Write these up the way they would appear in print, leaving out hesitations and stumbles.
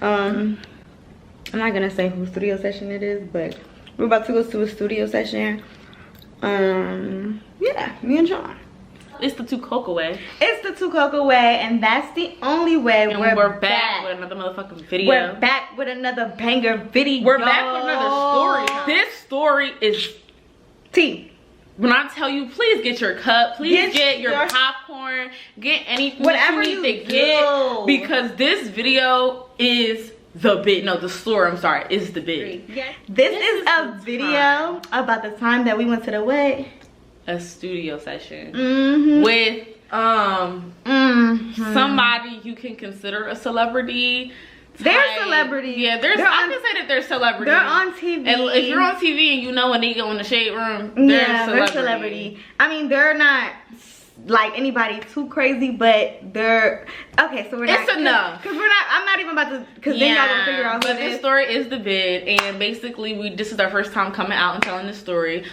I'm not gonna say whose studio session it is, but we're about to go to a studio session. Yeah, me and Sean. It's the Two Coca way. It's the Two Coca way, and that's the only way. And we're back with another motherfucking video. We're back with another banger video. We're back with another story. This story is tea. When I tell you, please get your cup, please get your popcorn, get anything whatever you need to get, because this video is the bit. No, the story, I'm sorry, is the bit. Yes. This is a video about the time that we went to the what? A studio session with somebody you can consider a celebrity. They're celebrities. Yeah, I can say that they're celebrities. They're on TV. And if you're on TV and you know a nigga in the shade room, they're celebrity. I mean, they're not like anybody too crazy, but they're okay. So we're not. It's enough because we're not. I'm not even about to. Because then y'all gonna figure out. But this story is the bid, and basically this is our first time coming out and telling this story.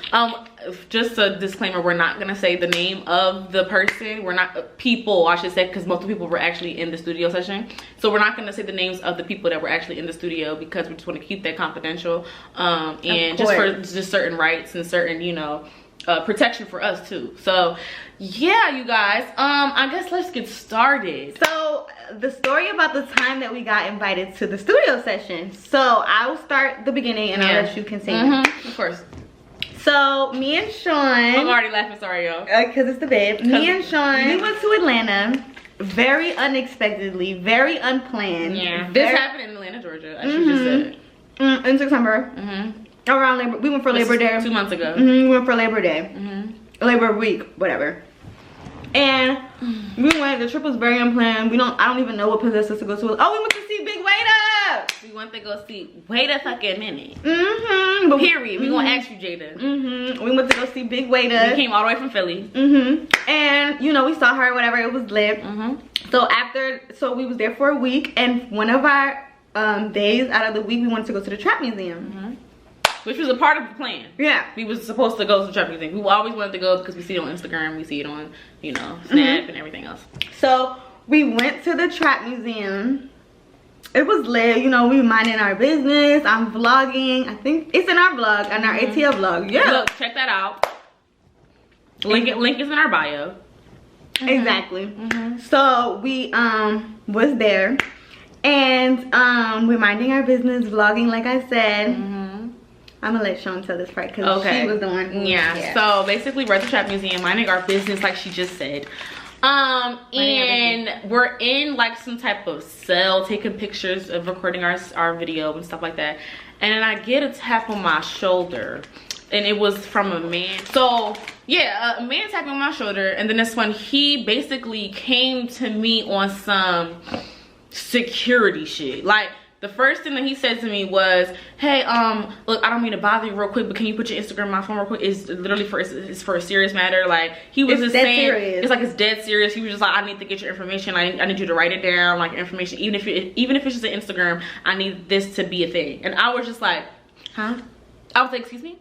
Just a disclaimer: we're not gonna say the name of the person. We're not people, I should say, because most of the people were actually in the studio session. So we're not gonna say the names of the people that were actually in the studio because we just want to keep that confidential. And just for just certain rights and certain, you know, protection for us too. So yeah, you guys, I guess let's get started. So the story about the time that we got invited to the studio session. So I will start the beginning and I'll let you continue. Of course. So me and Sean, I'm already laughing, sorry y'all, because it's the bid. Me and Sean, we went to Atlanta very unexpectedly, very unplanned. Yeah, this happened in Atlanta, Georgia, as you just said. In September. Around Labor, we went for Labor Day 2 months ago. We went for Labor Day, Labor Week, whatever. And we went. The trip was very unplanned. I don't even know what possessed us to go to. Oh, we went to see Big Waiter. We went to go see. Wait a fucking minute. But period. We gonna ask you, Jada. We went to go see Big Waiter. We came all the way from Philly. And you know, we saw her. Whatever. It was lit. So we was there for a week, and one of our days out of the week, we wanted to go to the Trap Museum. Which was a part of the plan. Yeah. We was supposed to go to the Trap Museum. We always wanted to go because we see it on Instagram. We see it on, you know, Snap and everything else. So we went to the Trap Museum. It was lit. You know, we were minding our business. I'm vlogging. I think it's in our vlog, on our ATL vlog. Yeah. Look, check that out. Link is in our bio. Exactly. So we was there. And we're minding our business, vlogging like I said. I'm gonna let Sean tell this part because she was the one. Yeah. So basically, we're at the Trap Museum, minding our business, like she just said. And we're in like some type of cell, taking pictures of recording our video and stuff like that. And then I get a tap on my shoulder, and it was from a man. So yeah, a man tapping on my shoulder, and then this one, he basically came to me on some security shit. Like, the first thing that he said to me was, hey, look, I don't mean to bother you real quick, but can you put your Instagram on my phone real quick? It's literally for a serious matter. Like, he was just saying, it's like it's dead serious. He was just like, I need to get your information. I need you to write it down, like, information. Even if it's just an Instagram, I need this to be a thing. And I was just like, huh? I was like, excuse me?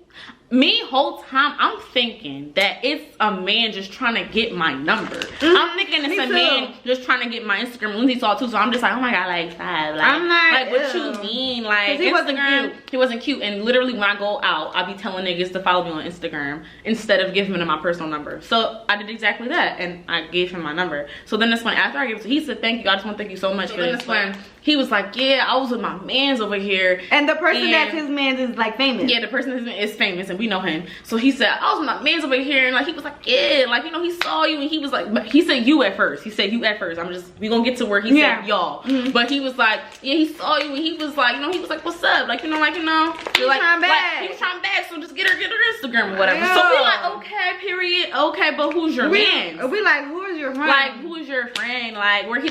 Me, whole time, I'm thinking that it's a man just trying to get my number. I'm thinking it's a man just trying to get my Instagram. Lindsay saw it too, so I'm just like, oh my god, like, stop. Like, I'm like what you mean? Like, he wasn't cute. He wasn't cute. And literally, when I go out, I be telling niggas to follow me on Instagram instead of giving them my personal number. So I did exactly that, and I gave him my number. So then this one, after I gave it to him, he said, thank you. I just want to thank you so much for this. When he was like, yeah, I was with my mans over here. And the person that's his mans is like famous. Yeah, the person is famous, and we know him. So he said, I was with my mans over here, and like he was like, yeah, like, you know, he saw you, and he was like, he said you at first. He said you at first. We gonna get to where he said y'all. But he was like, yeah, he saw you, and he was like, you know, he was like, what's up? Like, you know, he was trying back. He was trying back, so just get her Instagram or whatever. Yeah. So we like, okay, period. Okay, but who's your man? We like, who is your friend? Like, who is your friend? Like, where he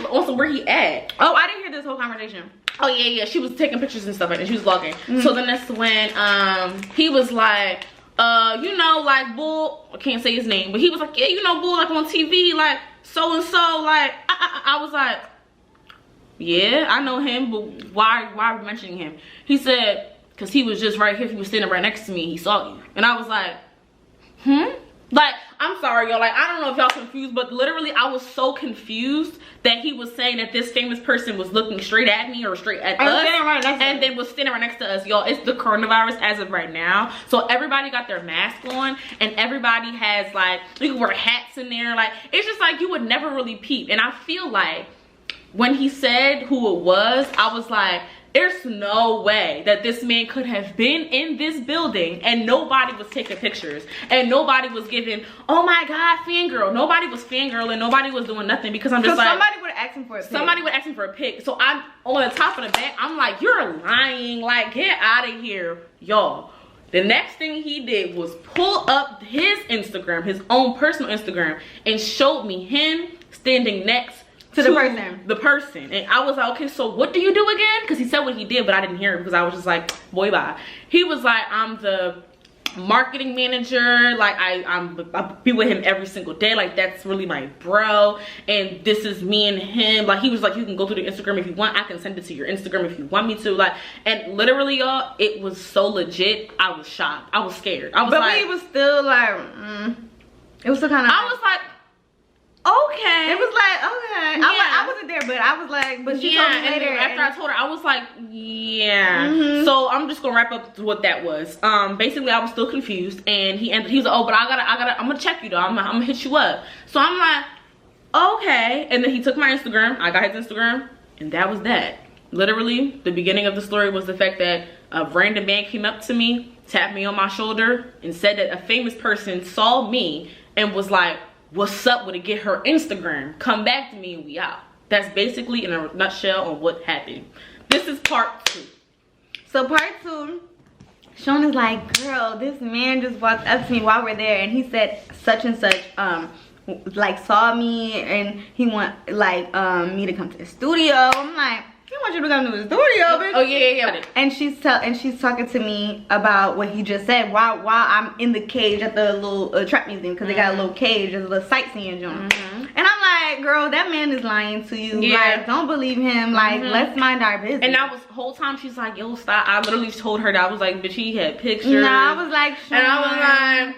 at? Oh, I didn't hear this whole conversation. Oh yeah, she was taking pictures and stuff like that. She was vlogging. So then that's when he was like, you know, like, Bull, I can't say his name, but he was like, yeah, you know, Bull, like on TV, like so and so. Like I was like, yeah, I know him, but why are we mentioning him? He said, because he was just right here, he was standing right next to me, he saw you. And I was like, Like, I'm sorry, y'all. Like, I don't know if y'all confused, but literally, I was so confused that he was saying that this famous person was looking straight at me or straight at us, and then was standing right next to us, y'all. It's the coronavirus as of right now, so everybody got their mask on, and everybody has like, you can wear hats in there. Like, it's just like you would never really peep. And I feel like when he said who it was, I was like, there's no way that this man could have been in this building and nobody was taking pictures and nobody was giving, oh my God, fangirl. Nobody was fangirling. Nobody was doing nothing, because I'm just like, somebody would ask him for a pic. Somebody would ask him for a pic. So I'm on the top of the bed. I'm like, you're lying. Like, get out of here, y'all. The next thing he did was pull up his Instagram, his own personal Instagram, and showed me him standing next to the person. And I was like, okay, so what do you do again? Because he said what he did, but I didn't hear it because I was just like, boy, bye. He was like, I'm the marketing manager. Like, I be with him every single day. Like, that's really my bro. And this is me and him. Like, he was like, you can go through the Instagram if you want. I can send it to your Instagram if you want me to. Like, and literally, y'all, it was so legit. I was shocked. I was scared. I was like, he was still like, it was still kind of. I was like, okay. It was like, okay. Yeah. I wasn't there, but I was like, but she told me later. After I told her, I was like, yeah. So I'm just gonna wrap up what that was. Basically, I was still confused, and he was like, oh, but I'm gonna check you though. I'm gonna hit you up. So I'm like, okay. And then he took my Instagram. I got his Instagram, and that was that. Literally, the beginning of the story was the fact that a random man came up to me, tapped me on my shoulder, and said that a famous person saw me and was like, what's up with it? Get her Instagram. Come back to me and we out. That's basically in a nutshell on what happened. This is part 2. So part 2, Sean is like, girl, this man just walked up to me while we're there, and he said such and such, like saw me, and he want like me to come to the studio. I'm like, he wants you to come to the studio, bitch. Oh yeah. And she's talking to me about what he just said while I'm in the cage at the little trap museum, because they got a little cage, a little sightseeing joint. And I'm like, girl, that man is lying to you. Yeah. Like, don't believe him. Like, let's mind our business. And I was, whole time she's like, yo, stop. I literally told her that. I was like, bitch, he had pictures. Nah, I was like, Sean. And I was like,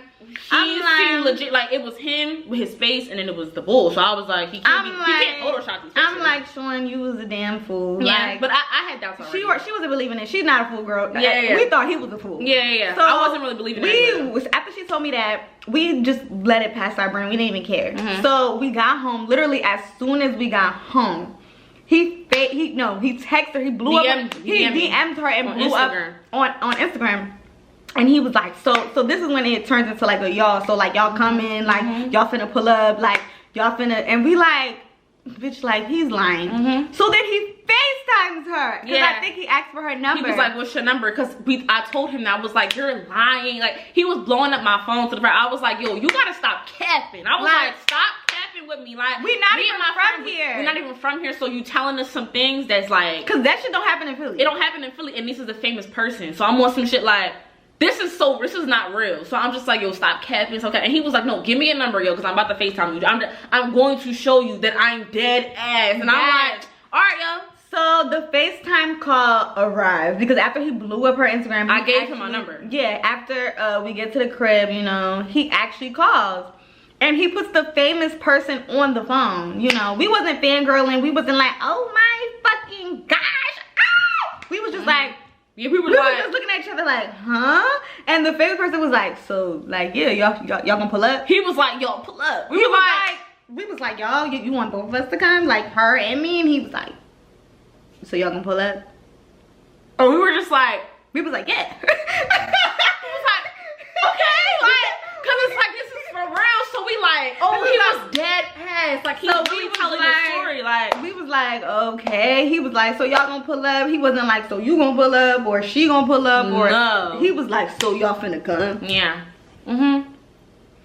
he seemed legit. Like, it was him with his face, and then it was the bull. So I was like, he can't Photoshop these pictures. I'm like, Sean, you was a damn fool. Yeah, like, but I had doubts already. She wasn't believing it. She's not a fool, girl. Yeah. We thought he was a fool. Yeah. So I wasn't really believing it. After she told me that, we just let it pass our brain. We didn't even care. So we got home. Literally, as soon as we got home, he texted her. He blew up. He DM'd her and blew up on Instagram. And he was like, so this is when it turns into like a y'all. So like, y'all come in, like y'all finna pull up, like y'all finna, and we like, bitch, like he's lying. So then he FaceTimes her, because I think he asked for her number. He was like, what's your number? Because I told him that. I was like, you're lying. Like, he was blowing up my phone to the front. I was like, yo, you gotta stop capping. I was like, stop capping with me. Like, we not even from here. We're not even from here. So you telling us some things that's like, because that shit don't happen in Philly. It don't happen in Philly, and this is a famous person. So I'm on some shit like, this is not real. So I'm just like, yo, stop capping. It's okay. And he was like, no, give me a number, yo, because I'm about to FaceTime you. I'm going to show you that I'm dead ass. And I'm like, all right, yo. So the FaceTime call arrived, because after he blew up her Instagram, I gave him my number. Yeah, after we get to the crib, you know, he actually calls. And he puts the famous person on the phone. You know, we wasn't fangirling. We wasn't like, oh my fucking gosh. Ah! We was just like, yeah, we were just looking at each other like, huh? And the famous person was like, so, like, yeah, y'all gonna pull up? He was like, y'all pull up. We was like, y'all, you want both of us to come? Like, her and me? And he was like, so y'all gonna pull up? Or we were just like, yeah. He was like, okay, like, cause it's like, this is for real. So we like, oh, he was dead ass. Like, he was really telling the story. Like, we was like, okay. He was like, so y'all gonna pull up? He wasn't like, so you gonna pull up, or she gonna pull up, or no. He was like, so y'all finna come? Yeah.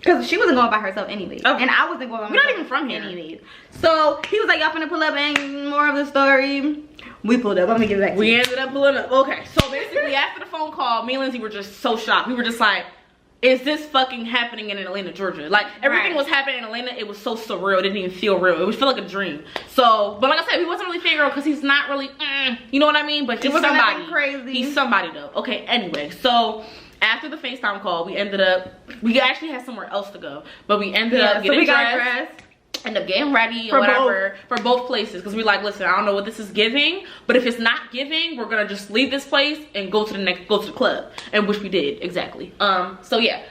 Cause she wasn't going by herself anyway, and I wasn't going by myself. We're not even from here anyways. So he was like, y'all finna pull up, and more of the story. We pulled up. Let me get back to you. We ended up pulling up. Okay, so basically after the phone call, me and Lindsay were just so shocked. We were just like, is this fucking happening in Atlanta, Georgia? Like, everything was happening in Atlanta. It was so surreal. It didn't even feel real. It would feel like a dream. So, but like I said, he wasn't really fangirl because he's not really, you know what I mean? But he's somebody. Crazy. He's somebody though. Okay, anyway, so After the FaceTime call, we actually had somewhere else to go, but we ended up getting dressed. End up getting ready or whatever for both places, because we're like, listen, I don't know what this is giving, but if it's not giving, we're gonna just leave this place and go to the club, and which we did exactly. So yeah,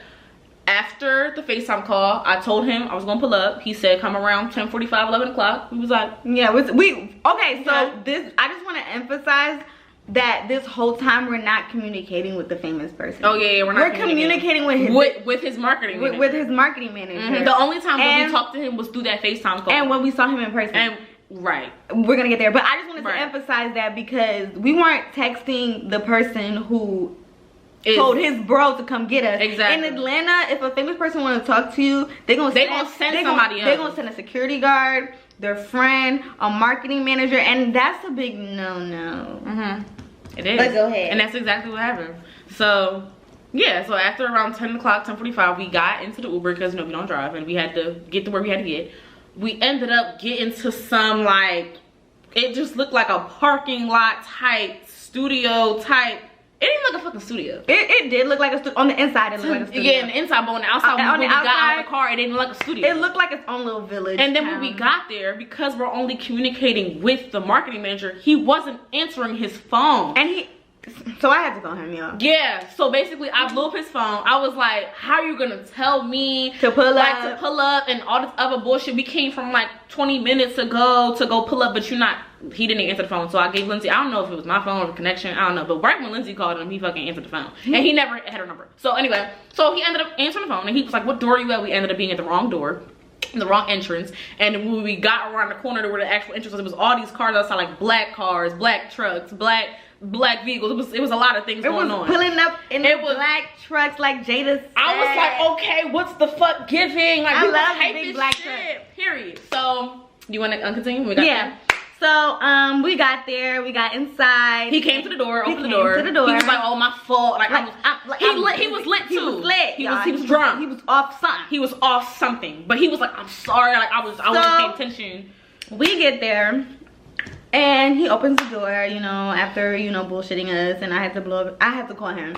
after the FaceTime call, I told him I was gonna pull up. He said come around 10:45, 11 o'clock. We was like, yeah, okay. So this, I just want to emphasize that this whole time we're not communicating with the famous person. Oh yeah, we're communicating with his marketing manager. With his marketing manager. The only time that we talked to him was through that FaceTime call, and when we saw him in person. And we're gonna get there, but I just wanted to emphasize that because we weren't texting the person who told his bro to come get us. Exactly. In Atlanta, if a famous person want to talk to you, they're gonna send somebody else. They're gonna send a security guard, their friend, a marketing manager, and that's a big no-no. It is. But go ahead. And that's exactly what happened. So yeah, so after around 10 o'clock, 10:45, we got into the Uber because we don't drive, and we had to get to where we had to get. We ended up getting to some, like, it just looked like a parking lot type, studio type. It didn't look like a fucking studio. It did look like a studio. On the inside, it looked like a studio. Yeah, on the inside, but on the outside, when we got out of the car, it didn't look like a studio. It looked like its own little village. And then when we got there, because we're only communicating with the marketing manager, he wasn't answering his phone. And so I had to call him, y'all. Yeah, so basically I blew up his phone. I was like, how are you gonna tell me to pull up and all this other bullshit? We came from like 20 minutes ago to go pull up, but he didn't answer the phone. So I gave Lindsay, I don't know if it was my phone or the connection, I don't know, but right when Lindsay called him, he fucking answered the phone. And he never had her number. So anyway, so he ended up answering the phone, and he was like, what door are you at? We ended up being at the wrong door, the wrong entrance. And when we got around the corner to where the actual entrance was, it was all these cars outside, like black cars, black trucks, black vehicles. It was a lot of things going on. Pulling up in black trucks, like Jada said. I was like, okay, what's the fuck giving? Like, I love the big black truck. Period. So you want to continue? Yeah. So we got there, we got inside. He came to the door, opened the door. He was like, oh, my fault. Like, he was lit too. He was lit. He was drunk. He was off something. He was off something. But he was like, I'm sorry. Like, I wasn't paying attention. We get there, and he opens the door, you know, after, you know, bullshitting us, and I had to call him.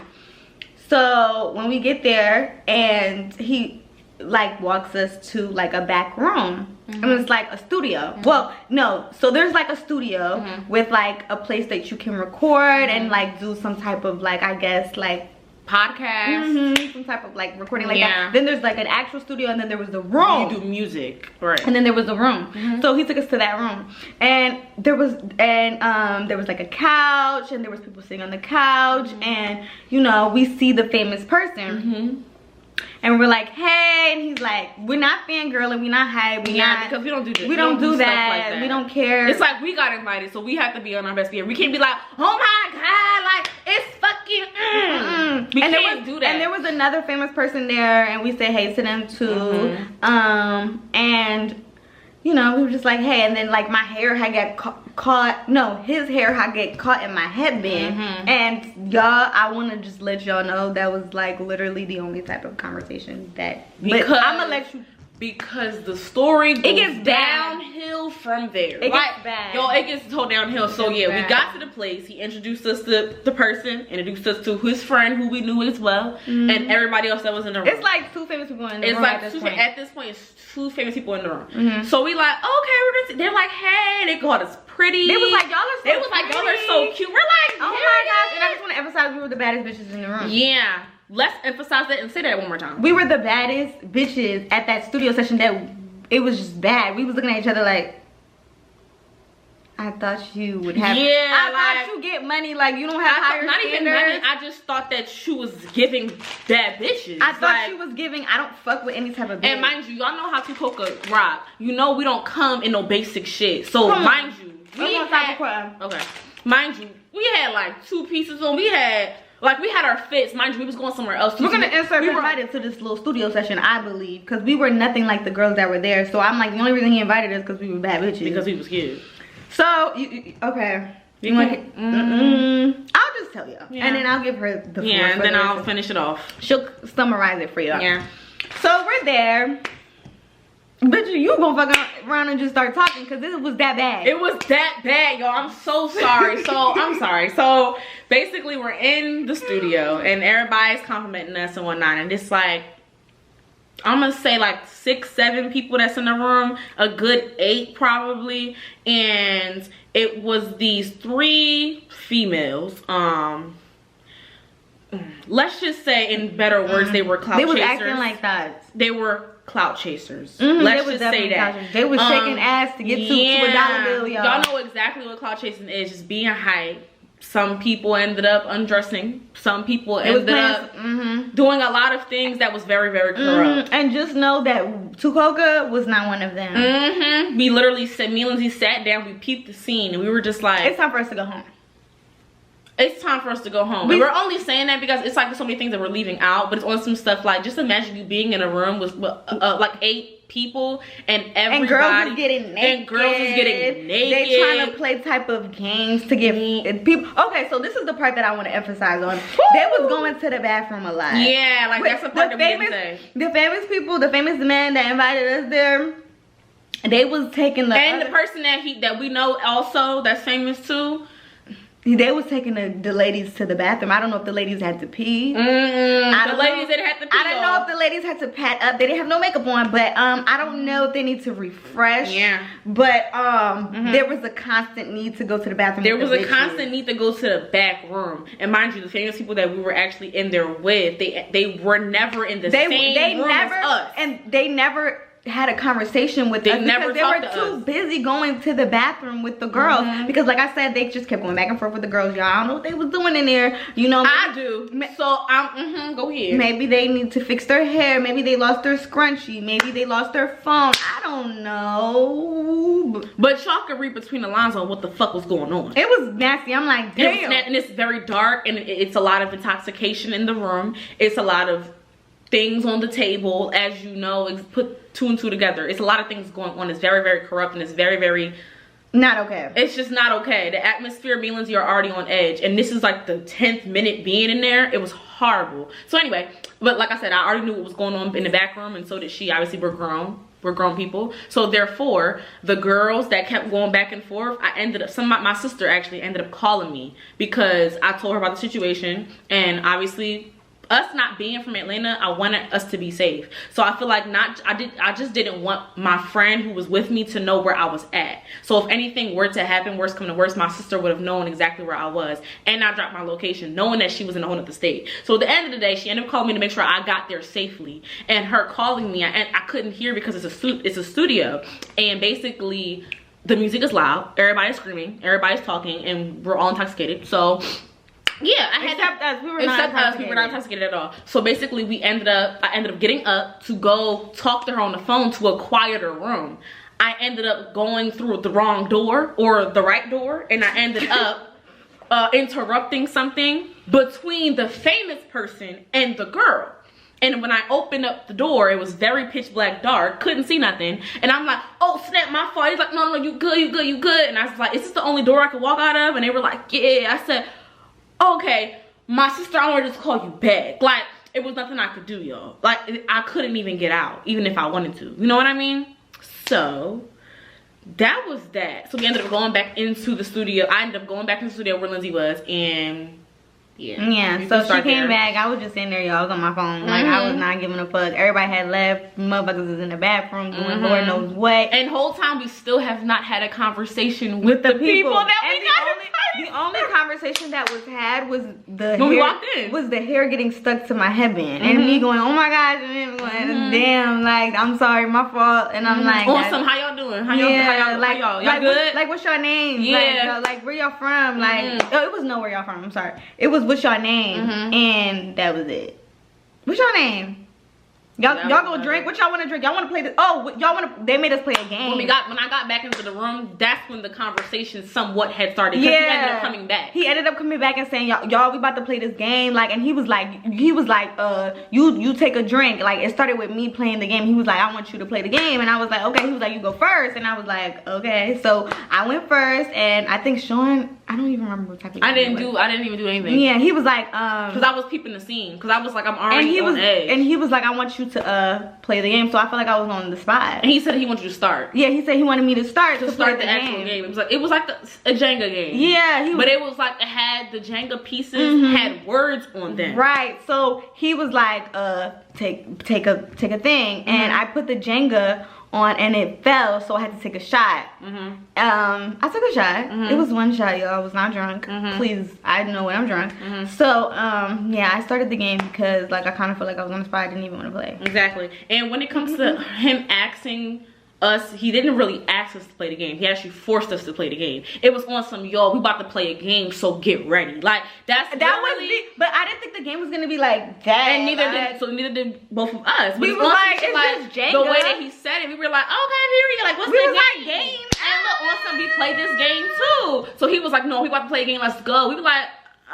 So when we get there, and he like walks us to like a back room. And it's like a studio. Well, no, so there's like a studio with like a place that you can record and like do some type of, like, I guess, like podcast, some type of like recording like that. Then there's like an actual studio, and then there was the room. You do music, right? And then there was the room. So he took us to that room, and there was like a couch, and there was people sitting on the couch, and you know, we see the famous person. And we're like, hey, and he's like, we're not fangirling, we're not hype, because we don't do this. We don't do that. We don't care. It's like we got invited, so we have to be on our best behavior. We can't be like, oh my god, like it's fucking. We can't do that. And there was another famous person there, and we said hey to them too. And you know, we were just like, hey, and then like my hair had got his hair had get caught in my headband. And y'all, I want to just let y'all know that was like literally the only type of conversation that, because I'm gonna let you, because the story gets downhill from there. It gets bad. Yo, it gets so downhill. So yeah, we got to the place. He introduced us to the person, introduced us to his friend who we knew as well, and everybody else that was in the room. It's like two famous people in the room. It's like at this point, it's two famous people in the room. So we like, okay, they're like, hey, they called us pretty. They was like, y'all are so They was like, y'all are so cute. We're like, oh my gosh. And I just want to emphasize we were the baddest bitches in the room. Yeah. Let's emphasize that and say that one more time. We were the baddest bitches at that studio session. That it was just bad. We was looking at each other like, I thought you would have. Yeah, I thought you get money. Like, you don't have higher not standards. Even money. I just thought that she was giving bad bitches. I thought she was giving. I don't fuck with any type of bitch. And mind you, y'all know how to cook a rock. You know we don't come in no basic shit. So mind you, okay. Mind you, we had like 2 pieces on. We had our fits. Mind you, we was going somewhere else. We're gonna insert invited to this little studio session, I believe, because we were nothing like the girls that were there. So I'm like, the only reason he invited us because we were bad bitches. Because he was cute. So okay. You want I'll just tell you, and then I'll give her the floor. And then I'll finish it off. She'll summarize it for you. Yeah. So we're there. Bitch, you gonna fuck around and just start talking because this was that bad. It was that bad, y'all. I'm so sorry. So I'm sorry. So basically we're in the studio and everybody's complimenting us and whatnot, and it's like, I'm gonna say like 6, 7 people that's in the room, a good 8 probably, and it was these 3 females. Let's just say, in better words, they were clout chasers. They was acting like that. They were clout chasers. Let's just say that. They was shaking ass to get to a dollar bill, y'all. Y'all know exactly what clout chasing is, just being hype. Some people ended up undressing. Some people ended up doing a lot of things that was very, very corrupt. And just know that Tucoca was not one of them. We literally said, me and Lindsay sat down, we peeped the scene, and we were just like, it's time for us to go home. It's time for us to go home. And we're only saying that because it's like there's so many things that we're leaving out, but it's on some stuff like, just imagine you being in a room with like 8 people and everybody. And girls is getting naked. And girls is getting naked. They trying to play type of games to get people. Okay, so this is the part that I want to emphasize on. They was going to the bathroom a lot. Yeah, like that's the part that we didn't say. The famous people, the famous man that invited us there, they was taking the... And the person that we know also that's famous too, they was taking the ladies to the bathroom. I don't know if the ladies had to pee. The ladies that had to pee. I don't know if the ladies had to pat up. They didn't have no makeup on, but I don't know if they need to refresh. Yeah. But there was a constant need to go to the bathroom. There was a constant need to go to the back room. And mind you, the famous people that we were actually in there with, they were never in the same room as us. And they never had a conversation with us because they were too busy going to the bathroom with the girls, because like I said, they just kept going back and forth with the girls. Y'all, I don't know what they was doing in there, you know. I do. So I'm go ahead. Maybe they need to fix their hair, maybe they lost their scrunchie, maybe they lost their phone, I don't know. But y'all could read between the lines on what the fuck was going on. It was nasty. I'm like, damn. And it's very dark, and it's a lot of intoxication in the room. It's a lot of things on the table, as you know. It's put 2 and 2 together. It's a lot of things going on. It's very, very corrupt, and it's very, very not okay. It's just not okay. The atmosphere, me and Lindsay are already on edge, and this is like the 10th minute being in there. It was horrible. So anyway, but like I said, I already knew what was going on in the back room, and so did she. Obviously, we're grown people. So therefore, the girls that kept going back and forth, my sister actually ended up calling me because I told her about the situation, and obviously, us not being from Atlanta, I wanted us to be safe. So I feel like I just didn't want my friend who was with me to know where I was at. So if anything were to happen, worst come to worst, my sister would have known exactly where I was, and I dropped my location knowing that she was in a whole other state. So at the end of the day, she ended up calling me to make sure I got there safely. And her calling me, and I couldn't hear because it's a studio, and basically the music is loud, everybody's screaming, everybody's talking, and we're all intoxicated. So yeah, except us, we were not intoxicated at all. So basically, I ended up getting up to go talk to her on the phone to a quieter room. I ended up going through the wrong door or the right door, and I ended up interrupting something between the famous person and the girl. And when I opened up the door, it was very pitch black dark, couldn't see nothing. And I'm like, oh snap, my fault. He's like, no, you good. And I was like, is this the only door I could walk out of? And they were like, yeah. I said, okay, my sister, I want to just call you back. Like, it was nothing I could do, y'all. Like, I couldn't even get out, even if I wanted to. You know what I mean? So, that was that. So, we ended up going back into the studio. I ended up going back into the studio where Lindsay was, and yeah, so she came back. I was just in there, y'all. I was on my phone. Like, I was not giving a fuck. Everybody had left. Motherfuckers was in the bathroom doing Lord knows what. And whole time, we still have not had a conversation with the people that we got. The only conversation that was had was when we walked in. Was the hair getting stuck to my headband. And me going, oh my gosh. And then going, damn, like, I'm sorry, my fault. And I'm like, awesome, how y'all doing? How y'all good? Like, what's your name? Yeah. Like, where y'all from? Like, oh, it was no where y'all from. I'm sorry. It was what's your name? And that was it. What's your name? Y'all gonna drink? What y'all want to drink? Y'all want to play this? Oh, y'all want to? They made us play a game. When I got back into the room, that's when the conversation somewhat had started. Yeah, he ended up coming back. He ended up coming back and saying, y'all, we about to play this game. Like, and he was like, you take a drink. Like, it started with me playing the game. He was like, I want you to play the game, and I was like, okay. He was like, you go first, and I was like, okay. So I went first, and I think Sean. I don't even remember what type of game I didn't even do anything. Yeah, he was like, because I was peeping the scene. Because I was like, I'm already on edge. And he was like, I want you to play the game. So I felt like I was on the spot. And he said he wanted you to start. Yeah, he said he wanted me to start to start the actual game. It was like a Jenga game. Yeah, but it was like it had the Jenga pieces had words on them. Right. So he was like, take a thing, and I put the Jenga on and it fell, so I had to take a shot. I took a shot. It was one shot, y'all. I was not drunk. Please, I know when I'm drunk. So yeah, I started the game because like I kind of felt like I was on the spot. I didn't even want to play. Exactly. And when it comes to him asking us, he didn't really ask us to play the game. He actually forced us to play the game. It was on some, y'all, we about to play a game, so get ready. Like that was but I didn't think the game was gonna be like that. And neither did both of us. We were like, it's just Jenga. The way that he said it, we were like, okay, period. Like, what's the game? And look, on some, we played this game too. So he was like, no, we about to play a game, let's go. We were like,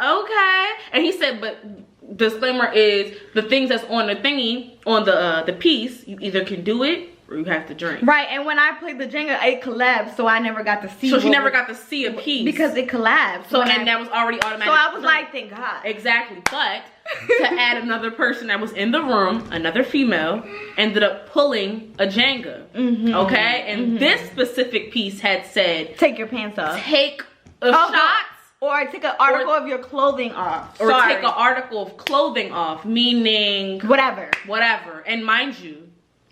okay. And he said, but disclaimer is the things that's on the thingy, on the piece, you either can do it or you have to drink. Right, and when I played the Jenga, it collapsed, so I never got to see. So she never got to see a piece because it collapsed. So and that was already automatic. So I was like, thank God. Exactly, but to add another person that was in the room, another female, ended up pulling a Jenga. Okay, and this specific piece had said, take your pants off. Take a shot. Or take an article of your clothing off. Or take an article of clothing off, meaning whatever. And mind you,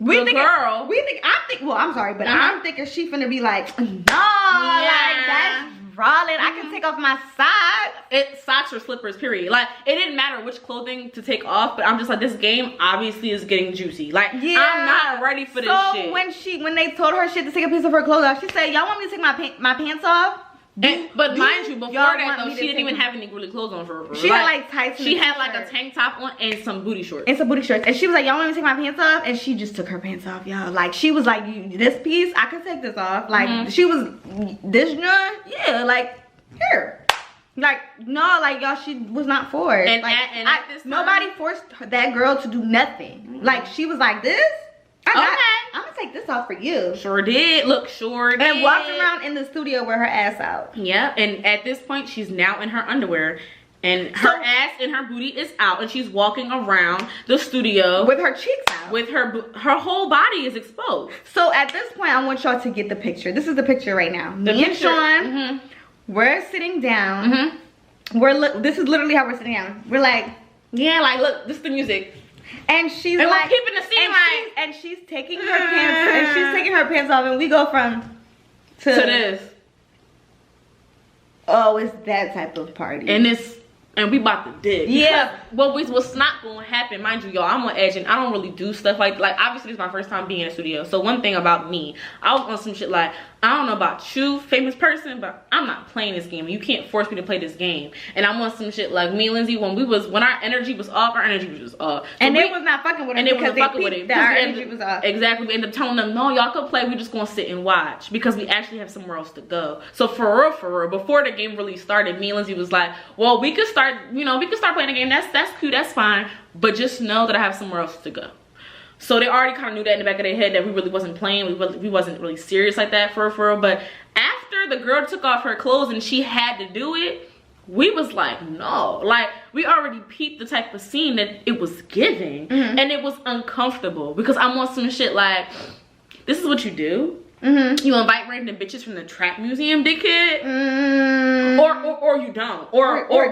I'm sorry, but I'm thinking she finna be like, no, like that's rolling. I can take off my socks. Socks or slippers, period. Like, it didn't matter which clothing to take off, but I'm just like, this game obviously is getting juicy. Like, I'm not ready for this shit. So when they told her shit to take a piece of her clothes off, she said, y'all want me to take my pants off? But mind you, before that though, she didn't even have any really clothes on for her. She had like tights. She had like a tank top on and some booty shorts. And she was like, y'all want me to take my pants off? And she just took her pants off, y'all. Like, she was like, this piece, I can take this off. Like, she was, this one, yeah, like, here. Like, no, like, y'all, she was not forced. And, like, at this time, nobody forced that girl to do nothing. Like, she was like, this? I'm gonna take this off for you. Sure did. Look, sure did. And walked around in the studio with her ass out. Yeah, and at this point, she's now in her underwear. And her ass and her booty is out. And she's walking around the studio. With her cheeks out. With her whole body is exposed. So at this point, I want y'all to get the picture. This is the picture right now. Me and Sean, we're sitting down. This is literally how we're sitting down. We're like, yeah, like, look, this is the music. And she's and like, we're keeping the scene and she's taking her pants off, and we go to this. Oh, it's that type of party. And we about to dip. Yeah. What's not gonna happen, mind you, y'all, I'm on edge and I don't really do stuff like obviously it's my first time being in a studio. So one thing about me, I was on some shit like, I don't know about you, famous person, but I'm not playing this game. You can't force me to play this game. And I'm on some shit like me and Lindsay, when our energy was off, our energy was just off. So and they was not fucking with it. And they wasn't fucking with it. Our energy was off. Exactly. We ended up telling them, no, y'all could play, we just gonna sit and watch because we actually have somewhere else to go. So for real, before the game really started, me and Lindsay was like, well, we could start playing the game. That's cute, that's fine. But just know that I have somewhere else to go. So they already kind of knew that in the back of their head that we really wasn't playing. We wasn't really serious like that for real. But after the girl took off her clothes and she had to do it, we was like, no. Like, we already peeped the type of scene that it was giving. And it was uncomfortable because I'm on some shit like, this is what you do? You invite random bitches from the trap museum, dickhead? Or you don't. Or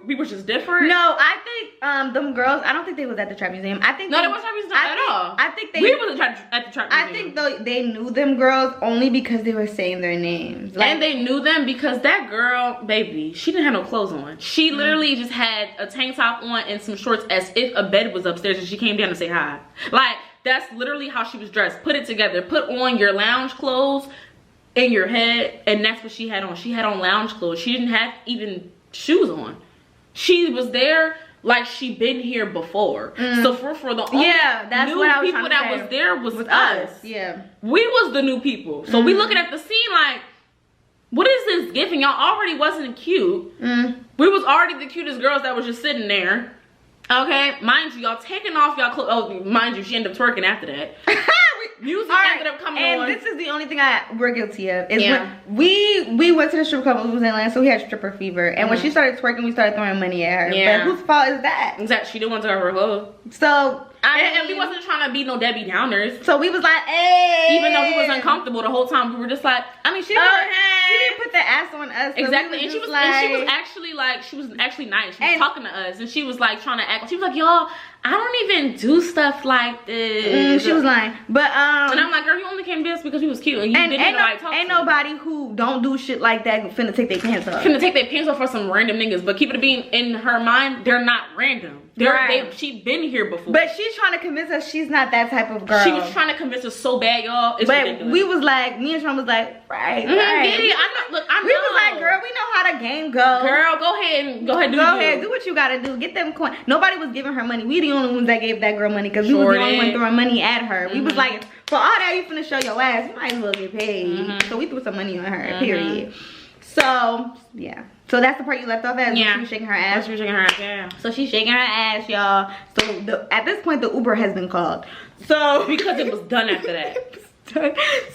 we were just different. No, I think them girls, I don't think they was at the trap museum. I think no, they wasn't at all. I think we was at the trap museum. I think they knew them girls only because they were saying their names. Like, and they knew them because that girl, baby, she didn't have no clothes on. She literally just had a tank top on and some shorts as if a bed was upstairs and she came down to say hi. Like, that's literally how she was dressed. Put it together. Put on your lounge clothes in your head, and that's what she had on. She had on lounge clothes. She didn't have even shoes on. She was there like she been here before. So for the only new people that was there was us. Yeah, we was the new people. So we looking at the scene like, what is this giving? Y'all already wasn't cute. We was already the cutest girls that was just sitting there. Okay, mind you, y'all taking off y'all clothes. Oh, mind you, she ended up twerking after that. Music ended up coming on. And this is the only thing we're guilty of. Is when we went to the strip club when we was in Atlanta, so we had stripper fever. And when she started twerking, we started throwing money at her. Yeah. But whose fault is that? Exactly. She didn't want to have her hoe. So and we wasn't trying to be no Debbie Downers. So we was like, hey. Even though we was uncomfortable the whole time, we were just like, I mean, she didn't put the ass on us. So exactly. And she was actually nice. She was talking to us, and she was like trying to act. She was like, y'all, I don't even do stuff like this. She was lying. But and I'm like, girl, you only came to this because he was cute, and you didn't even like talk. Ain't nobody who don't do shit like that finna take their pants off. Finna take their pants off for some random niggas. But keep it being in her mind, they're not random. She been here before. But she's trying to convince us she's not that type of girl. She was trying to convince us so bad, y'all. It's ridiculous. We was like, me and Sean was like, right. Yeah, I know. Look, I know. We was like, girl, we know how the game goes. Girl, go ahead, do what you gotta do. Get them coins. Nobody was giving her money. We the only ones that gave that girl money because we was the only one throwing money at her. We was like, for all that you finna show your ass, you might as well get paid. So we threw some money on her. Period. So yeah. So that's the part you left off at. Yeah. She was shaking her ass. She was shaking her ass. Yeah. So she's shaking her ass, y'all. So at this point, the Uber has been called. So because it was done after that.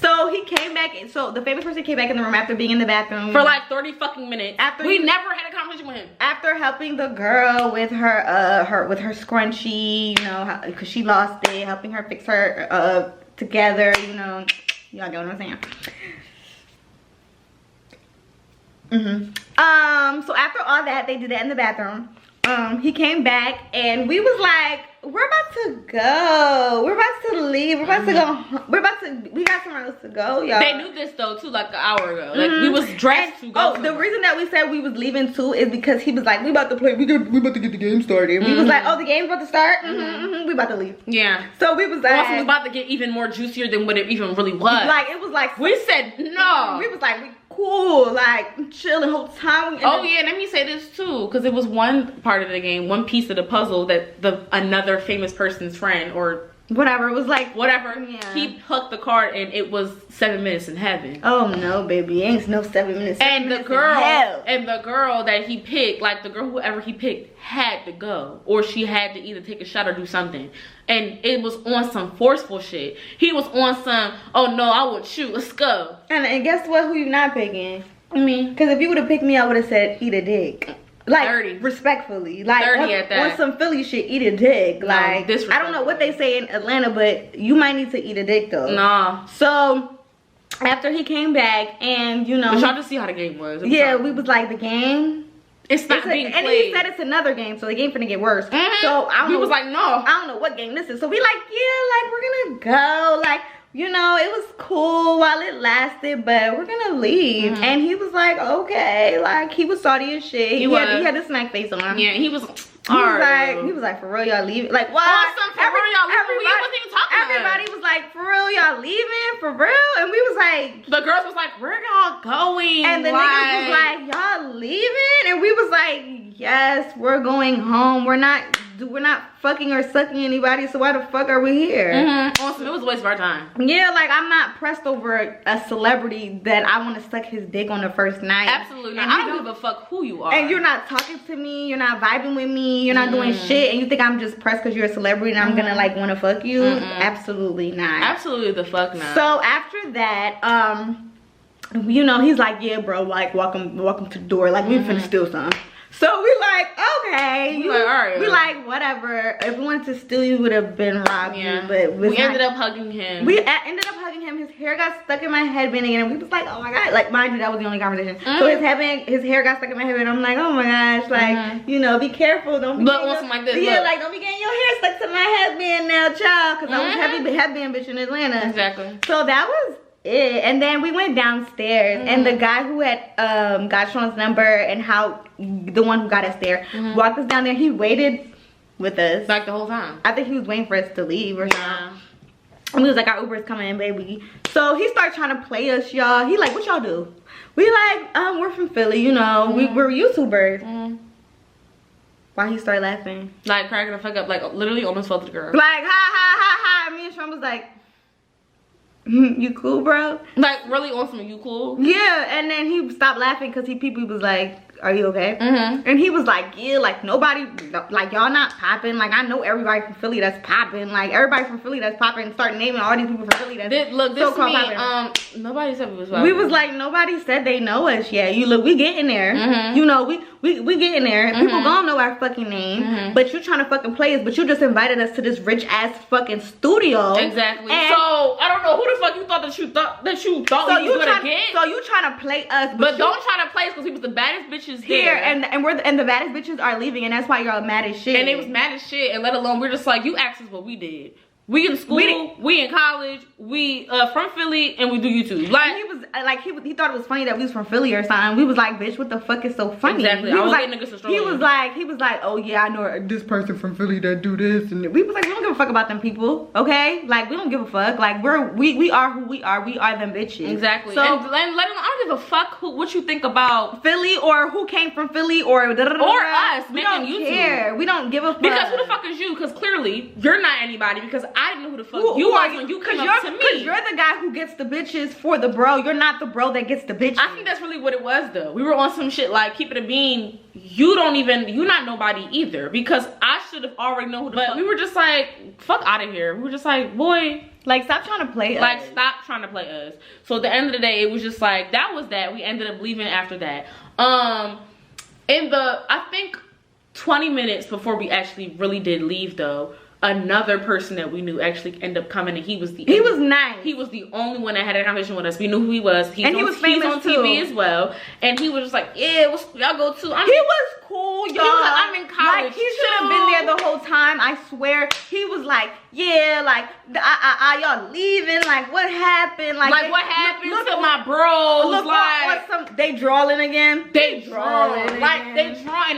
So he came back. So the famous person came back in the room after being in the bathroom for like 30 fucking minutes. We never had a conversation with him. After helping the girl with her with her scrunchie, you know, because she lost it, helping her fix her together, you know, y'all get what I'm saying. So after all that, they did that in the bathroom. He came back and we was like, we're about to go. We're about to leave. We're about to go. We got somewhere else to go, y'all. They knew this though too, like an hour ago. Like we was dressed to go. The reason that we said we was leaving too is because he was like, we about to play. We about to get the game started. We was like, oh, the game's about to start. We about to leave. Yeah. So we was like, also was about to get even more juicier than what it even really was. Like it was like we said no. We was like cool, like chilling whole time. Oh yeah, let me say this too, because it was one part of the game, one piece of the puzzle that another famous person's friend or whatever, it was like whatever. Yeah. He hooked the card and it was 7 minutes in heaven. Oh no, baby, ain't no 7 minutes. And the girl that he picked, like the girl whoever he picked had to go, or she had to either take a shot or do something. And it was on some forceful shit. He was on some, oh no, I would shoot, let's go. And guess what? Who you not picking? Me. Because if you would have picked me, I would have said eat a dick. Like 30. Respectfully, like 30 at that. On some Philly shit, eat a dick. No, like I don't know what they say in Atlanta, but you might need to eat a dick though. Nah. So after he came back, and you know, but y'all just see how the game was. Yeah, we was like the game. It's not being played. And he said it's another game, so the game finna get worse. So we was like, no, I don't know what game this is. So we like, yeah, like we're gonna go, like. You know, it was cool while it lasted, but we're gonna leave. And he was like, okay, like he was salty as shit. He had a smack face on. Yeah, he was like, for real, y'all leaving? Like, what? Awesome, for real, y'all leaving? We wasn't even talking about it. Everybody was like, for real, y'all leaving? For real? And we was like, the girls was like, where y'all going? And the niggas was like, y'all leaving? And we was like, yes, we're going home. We're not fucking or sucking anybody, so why the fuck are we here? Awesome. It was a waste of our time. Yeah, like I'm not pressed over a celebrity that I want to suck his dick on the first night. Absolutely not. I don't give a fuck who you are. And you're not talking to me, you're not vibing with me, you're not doing shit, and you think I'm just pressed because you're a celebrity and I'm gonna like want to fuck you? Absolutely not. Absolutely the fuck not. So after that, you know, he's like, yeah, bro, like welcome to the door, like we finna steal some. So we like, okay. We like, all right. We like, whatever. If we wanted to steal you, would have been robbed you. But we ended up hugging him. We ended up hugging him. His hair got stuck in my headband again. And we was like, oh my God. Like, mind you, that was the only conversation. So his hair got stuck in my headband. I'm like, oh my gosh. Like, you know, be careful. Don't be something like this. Yeah, like, don't be getting your hair stuck to my headband now, child. Because I was headband bitch in Atlanta. Exactly. So that was it. And then we went downstairs, and the guy who had got Sean's number and the one who got us there walked us down there. He waited with us like the whole time. I think he was waiting for us to leave or something. And we was like, our Uber's coming, baby. So he started trying to play us, y'all. He like, what y'all do? We like, we're from Philly, you know. We're YouTubers. Why he started laughing, like cracking the fuck up, like literally almost fell to the girl. Like ha ha ha ha. Me and Sean was like, you cool, bro? Like really on some you cool? Yeah. And then he stopped laughing because people was like, are you okay? And he was like, yeah, like nobody, like y'all not popping. Like I know everybody from Philly that's popping. Like everybody from Philly that's popping. Start naming all these people from Philly that's so-called popping. Nobody said we was popping. We was like, nobody said they know us yet. You look, we getting there. You know, we getting there. People gonna know our fucking name. But you trying to fucking play us. But you just invited us to this rich ass fucking studio. Exactly. And so I don't know who the fuck you thought so we was gonna get. So you trying to play us, but don't try to play us because we was the baddest bitches here, and the baddest bitches are leaving, and that's why y'all mad as shit. And they was mad as shit, and let alone we're just like, you asked us what we did. We in school, we in college, we from Philly, and we do YouTube. Like he thought it was funny that we was from Philly or something. We was like, bitch, what the fuck is so funny? Exactly. He was like, oh yeah, I know this person from Philly that do this, and we was like, we don't give a fuck about them people, okay? Like we don't give a fuck. Like we are who we are. We are them bitches. Exactly. So and I don't give a fuck what you think about Philly or who came from Philly or us. We don't care. We don't give a fuck. Because who the fuck is you? Because clearly you're not anybody. Because I didn't know who the fuck you are when you come up to me. Because you're the guy who gets the bitches for the bro. You're not the bro that gets the bitches. I think that's really what it was though. We were on some shit like, keep it a bean. You're not nobody either. Because I should have already known who the fuck. We were just like, fuck out of here. We were just like, boy. Like, stop trying to play us. Like, stop trying to play us. So at the end of the day, it was just like, that was that. We ended up leaving after that. I think 20 minutes before we actually really did leave though, another person that we knew actually ended up coming, and he was nice. He was the only one that had a conversation with us. We knew who he was. He was famous on TV as well, and he was just like, yeah, y'all go to. He was cool, y'all. I'm in college. Like, he should have been there the whole time. I swear. He was like, yeah, like y'all leaving. Like, what happened? Like what happened to my bros? Look, like they drawing again. They drawing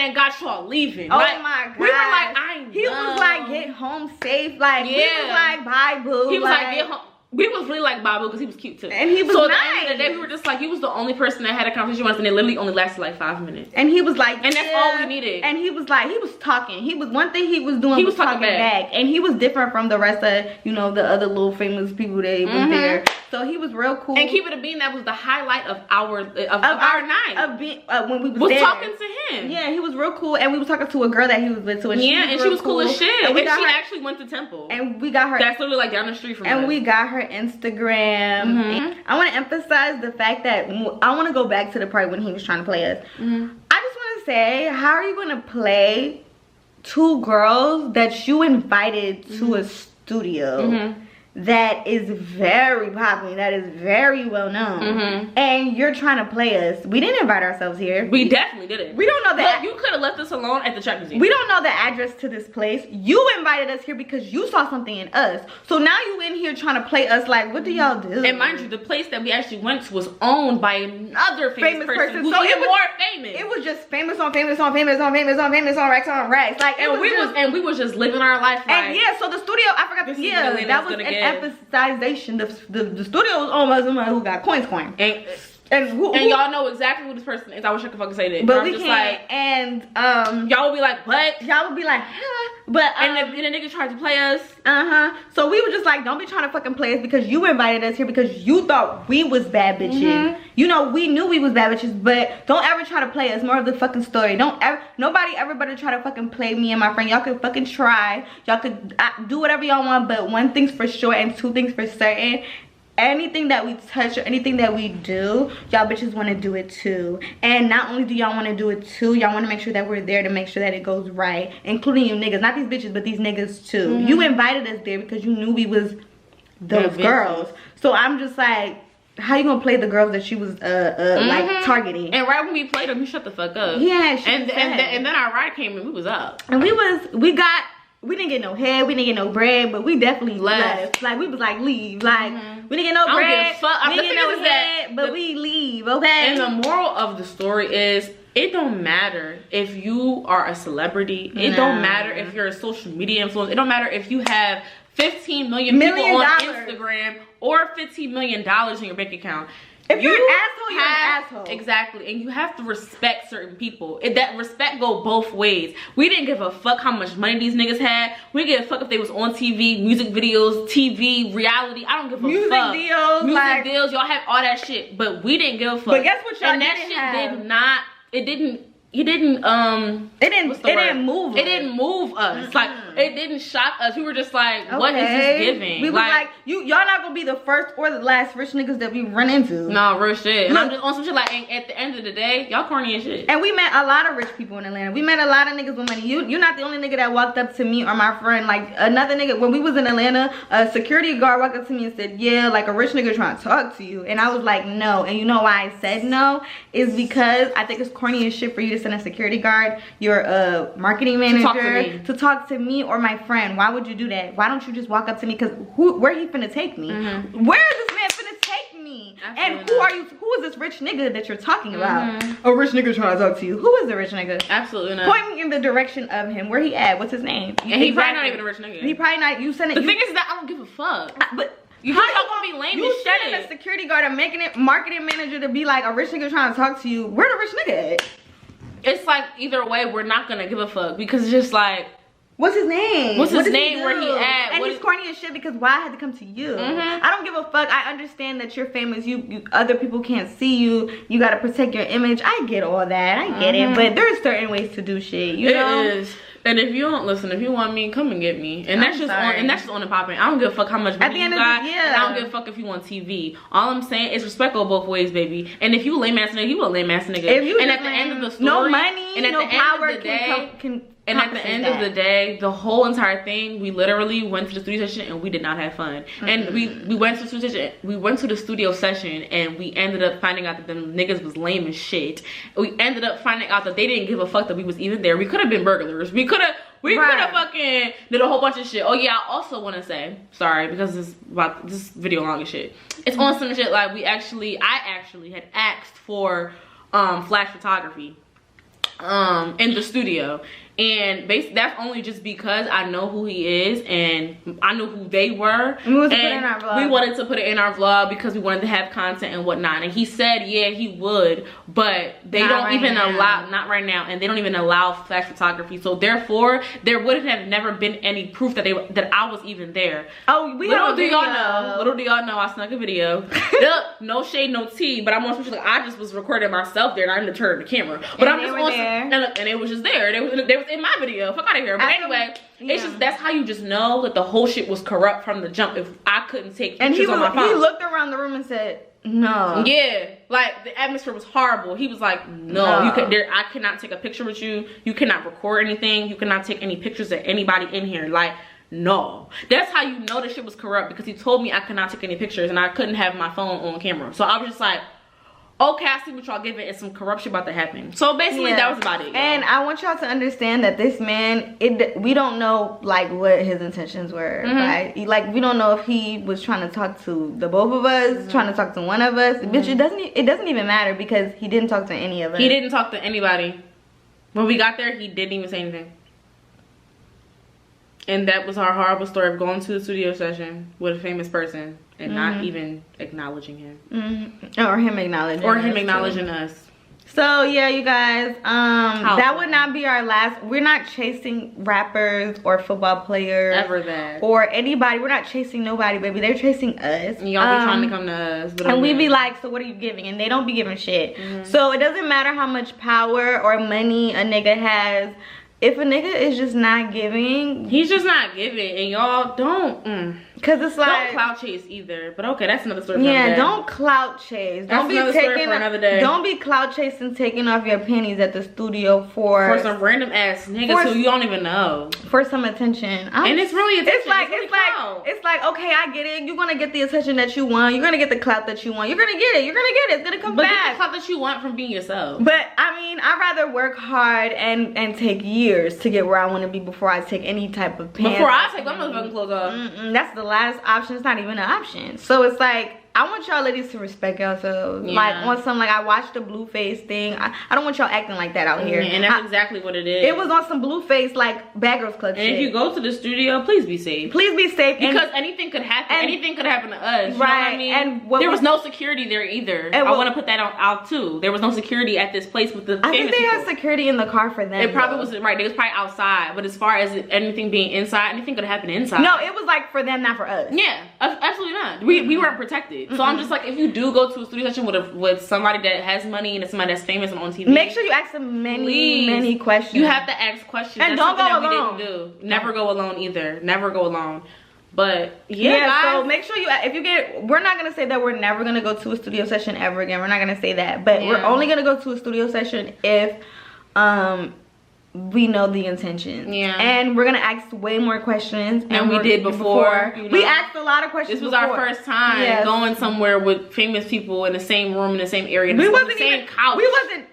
and got y'all leaving. Oh my god. We were like, He was like, get home safe. Like, we was like, bye boo. He was like, get home. We was really like Babu because he was cute too. And he was so nice. At the end of the day, we were just like, he was the only person that had a conversation with us, and it literally only lasted like 5 minutes. And he was like, and that's all we needed. And he was like, he was talking. One thing he was doing was talking back. And he was different from the rest of, you know, the other little famous people that was there. So he was real cool. And keep it a bean, that was the highlight of our night. When we was there. Talking to him. Yeah, he was real cool. And we was talking to a girl that he was with too. And she was cool as shit. And she actually went to Temple. And we got her. That's literally like down the street from us. And we got her Instagram. I want to emphasize the fact that I want to go back to the part when he was trying to play us. I just want to say, how are you going to play two girls that you invited to a studio that is very popular, that is very well known, and you're trying to play us? We didn't invite ourselves here. We definitely didn't. We don't know that. Look, you could have left us alone at the track museum. We don't know the address to this place. You invited us here because you saw something in us. So now you in here trying to play us. Like, what do y'all do? And mind you, the place that we actually went to was owned by another famous person who's even more famous. It was just famous on famous on famous on famous on famous on racks on racks. Like, we was just living our life. Like, and yeah, so the studio, I forgot to say, that was an emphasization. The studio was almost somebody who got coins. And y'all know exactly who this person is. I wish I could fucking say that. But we just can't. Like, and y'all would be like, what? Y'all would be like, huh? But and the nigga tried to play us. So we were just like, don't be trying to fucking play us because you invited us here because you thought we was bad bitches. You know, we knew we was bad bitches, but don't ever try to play us. More of the fucking story. Nobody ever better try to fucking play me and my friend. Y'all could fucking try. Y'all could do whatever y'all want, but one thing's for sure and two things for certain. Anything that we touch or anything that we do, y'all bitches want to do it too. And not only do y'all want to do it too, y'all want to make sure that we're there to make sure that it goes right, including you niggas. Not these bitches, but these niggas too. You invited us there because you knew we was those girls. So I'm just like, how you gonna play the girls that she was like targeting? And right when we played them, you shut the fuck up. Yeah, and then our ride came and we was up. And we didn't get no head, we didn't get no bread, but we definitely left. Like, we was like, leave. Like, we didn't get no bread, we didn't get no head, but we leave, okay? And the moral of the story is, it don't matter if you are a celebrity. It don't matter if you're a social media influencer. It don't matter if you have 15 million people on Instagram or $15 million in your bank account. If you're an asshole, you're an asshole. Exactly. And you have to respect certain people. That respect go both ways. We didn't give a fuck how much money these niggas had. We didn't give a fuck if they was on TV, music videos, TV, reality. I don't give a fuck. Music deals. Y'all have all that shit. But we didn't give a fuck. But guess what y'all didn't have? And that shit did not, it didn't it didn't move us. It didn't move us. Like, it didn't shock us. We were just like, what is this giving? We was like, y'all not gonna be the first or the last rich niggas that we run into. No, real shit. And I'm just on some shit like, at the end of the day, y'all corny as shit. And we met a lot of rich people in Atlanta. We met a lot of niggas with money. You're not the only nigga that walked up to me or my friend. Like, another nigga, when we was in Atlanta, a security guard walked up to me and said, yeah, like a rich nigga trying to talk to you. And I was like, no. And you know why I said no? Is because I think it's corny as shit for you to send a security guard, your marketing manager, to talk to me or my friend. Why would you do that? Why don't you just walk up to me? Because where he finna take me? Where is this man finna take me? Absolutely. And who are you? Who is this rich nigga that you're talking about? A rich nigga trying to talk to you. Who is the rich nigga? Absolutely not. Point me in the direction of him. Where he at? What's his name? And he probably not even a rich nigga. He probably not. You send it. The thing is that I don't give a fuck. But you just gonna be lame as shit. You a security guard and making it marketing manager to be like a rich nigga trying to talk to you. Where the rich nigga at? It's like either way, we're not gonna give a fuck because it's just like, what's his name? What's his name? Where he at? And he's corny as shit because why I had to come to you? I don't give a fuck. I understand that you're famous. You other people can't see you. You gotta protect your image. I get all that. I get it. But there's certain ways to do shit. You know? It is. And if you don't listen, if you want me, come and get me. And that's just on the popping. I don't give a fuck how much money you got. And I don't give a fuck if you on TV. All I'm saying is respect go both ways, baby. And if you a lame ass nigga, you a lame ass nigga. And at the end of the story, no money, and at no the power end of the day, and at the end of the day, the whole entire thing, we literally went to the studio session and we did not have fun. And we went to the studio session, and we ended up finding out that them niggas was lame as shit. We ended up finding out that they didn't give a fuck that we was even there. We could have been burglars. We could have fucking did a whole bunch of shit. Oh yeah, I also want to say, sorry, because this video long as shit. It's on some shit like I actually had asked for flash photography in the studio. And basically, that's only just because I know who he is and I knew who they were. We wanted to put it in our vlog because we wanted to have content and whatnot. And he said, yeah, he would, but they don't even allow, not right now, and they don't even allow flash photography. So therefore, there would have never been any proof that I was even there. Oh, little do y'all know, I snuck a video. No shade, no tea, but I'm on some like I just was recording myself there, and I didn't turn the camera. But I'm just on, and it was just there. They was in my video. Fuck out of here. But anyway, it's just that's how you just know that the whole shit was corrupt from the jump. If I couldn't take pictures on my phone. He looked around the room and said, no. Yeah, like the atmosphere was horrible. He was like, no. I cannot take a picture with you. You cannot record anything. You cannot take any pictures of anybody in here. Like, no. That's how you know the shit was corrupt, because he told me I could not take any pictures and I couldn't have my phone on camera. So I was just like, okay, I see what y'all giving, and some corruption about to happen. So basically, that was about it. And I want y'all to understand that this man, we don't know like what his intentions were, right? Like, we don't know if he was trying to talk to the both of us, trying to talk to one of us. Bitch, it doesn't even matter, because he didn't talk to any of us. He didn't talk to anybody. When we got there, he didn't even say anything. And that was our horrible story of going to the studio session with a famous person and not even acknowledging him. Or him acknowledging us. So yeah, you guys, that would not be our last. We're not chasing rappers or football players ever that, or anybody. We're not chasing nobody, baby. They're chasing us. Y'all be trying to come to us, but and we be like, so what are you giving? And they don't be giving shit. So it doesn't matter how much power or money a nigga has. If a nigga is just not giving, he's just not giving, and y'all don't. Cause it's like, don't clout chase either. But okay, that's another story. Yeah, don't clout chase. Don't be taking another day. Don't be clout chasing, taking off your panties at the studio for some random ass niggas who you don't even know, for some attention. And it's really attention. It's like okay, I get it. You're gonna get the attention that you want. You're gonna get the clout that you want. You're gonna get it. You're gonna get it. It's gonna come back. But get the clout that you want from being yourself. But I mean, I'd rather work hard and take years to get where I want to be before I take any type of pants. Before I take my motherfucking clothes off. That's the last option. It's not even an option. So it's like, I want y'all ladies to respect yourselves. Like on some, like I watched the Blueface thing. I don't want y'all acting like that out here. And that's exactly what it is. It was on some Blueface, like Bad Girls Club shit. And if you go to the studio, please be safe. Please be safe. Because anything could happen. Anything could happen to us. You know what I mean? And there was no security there either. I want to put that out too. There was no security at this place with the famous I think they had security in the car for them. It probably was, right. They was probably outside. But as far as anything being inside, anything could happen inside. No, it was like for them, not for us. Yeah, absolutely not. We weren't protected. So I'm just like, if you do go to a studio session with somebody that has money and somebody that's famous and on TV, make sure you ask them many questions. You have to ask questions. And don't go alone. We didn't do. Never go alone either. Never go alone. But yeah, guys. So make sure you, if you get, we're not gonna say that we're never gonna go to a studio session ever again. We're not gonna say that, but we're only gonna go to a studio session if we know the intentions. Yeah. And we're gonna ask way more questions and we did before. You know, we asked a lot of questions. This was our first time going somewhere with famous people in the same room, in the same area, we wasn't the same couch.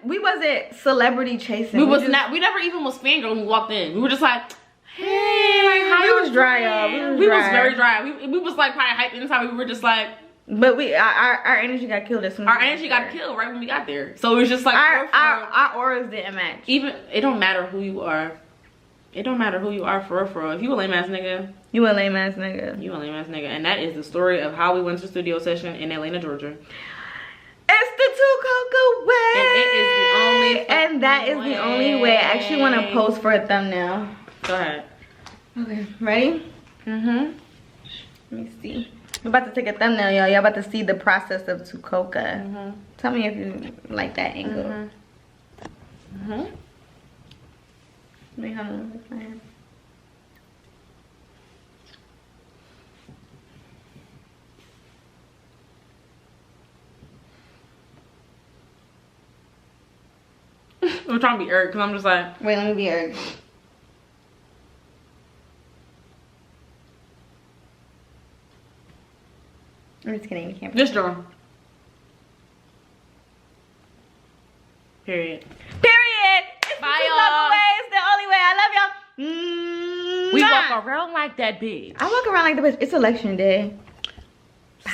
We wasn't celebrity chasing. We never even was fangirl when we walked in. We were just like, hey, like, how we was dry, y'all. We was very dry. We was like probably hyped inside. We were just like, but our energy got killed as soon as our energy got killed right when we got there. So it was just like our auras didn't match. Even it don't matter who you are. It don't matter who you are for real. If you a lame ass nigga, you a lame ass nigga. You a lame ass nigga. And that is the story of how we went to studio session in Atlanta, Georgia. It's the Two Coca way. And it is the only and that is the only way. I actually want to pose for a thumbnail. Go ahead. Okay, ready? Let me see. I'm about to take a thumbnail, y'all. Y'all about to see the process of Two Coca. Tell me if you like that angle. Wait, hold on. What's my hand? I'm trying to be Eric because I'm just like, wait, let me be Eric. I'm just kidding. You can't. Just draw. Period. It's bye, y'all. It's the only way. I love y'all. We walk around like that bitch. I walk around like the bitch. It's election day.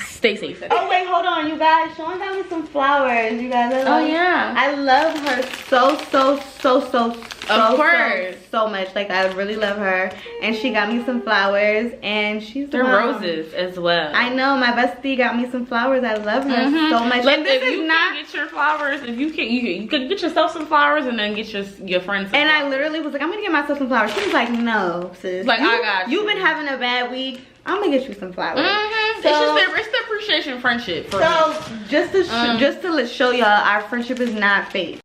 Stay safe. Oh wait, hold on, you guys. Sean got me some flowers. You guys. I love her so much. Like I really love her, and she got me some flowers, and she's they're roses as well. I know, my bestie got me some flowers. I love her so much. Like this if you can't get your flowers, if you can't, you could get yourself some flowers and then get your friends some and flowers. I literally was like, I'm gonna get myself some flowers. She was like, no, sis. Like I got you. You've been having a bad week. I'm gonna get you some flowers. So, it's the appreciation friendship. For me. Just to show y'all, our friendship is not fake.